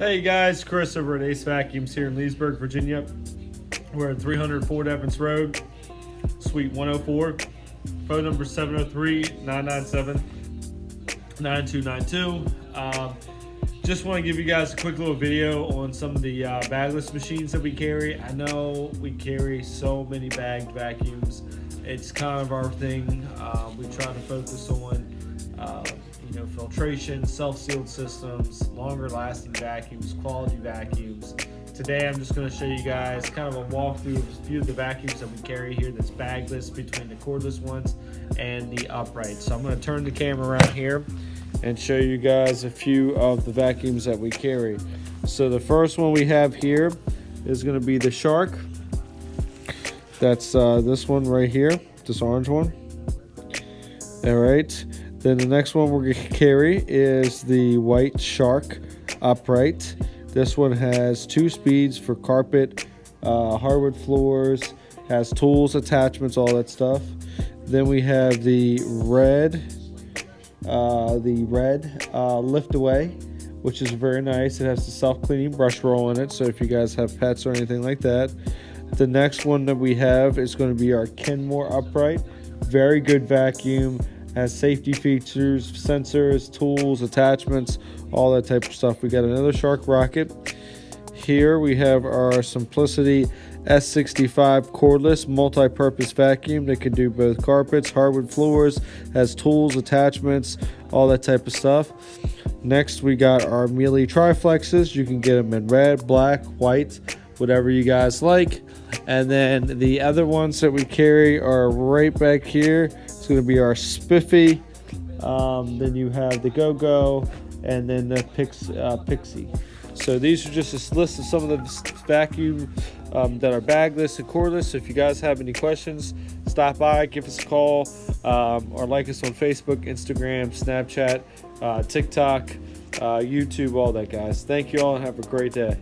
Hey guys, Chris over at Ace Vacuums here in Leesburg, Virginia. We're at 300 Fort Evans Road, Suite 104. Phone number 703-997-9292. Just want to give you guys a quick little video on some of the bagless machines that we carry. I know we carry so many bagged vacuums. It's kind of our thing. We try to focus on filtration, self-sealed systems, longer lasting vacuums, quality vacuums. Today I'm just going to show you guys kind of a walkthrough of a few of the vacuums that we carry here that's bagless, between the cordless ones and the upright. So I'm going to turn the camera around here and show you guys a few of the vacuums that we carry. So the first one we have here is going to be the Shark. That's this one right here, this orange one. All right. Then the next one we're going to carry is the White Shark upright. This one has 2 speeds for carpet, hardwood floors, has tools, attachments, all that stuff. Then we have the red lift away, which is very nice. It has the self-cleaning brush roll in it, so if you guys have pets or anything like that. The next one that we have is going to be our Kenmore upright. Very good vacuum. Has safety features, sensors, tools, attachments, all that type of stuff. We got another Shark rocket. Here we have our Simplicity S65 cordless multi-purpose vacuum that can do both carpets, hardwood floors, has tools, attachments, all that type of stuff. Next we got our Mealy Triflexes. You can get them in red, black, white, whatever you guys like. And then the other ones that we carry are right back here. It's going to be our Spiffy. Then you have the Go-Go, and then the Pixie. So these are just a list of some of the vacuum that are bagless and cordless. So if you guys have any questions, stop by, give us a call, or like us on Facebook, Instagram, Snapchat, TikTok, YouTube, all that, guys. Thank you all and have a great day.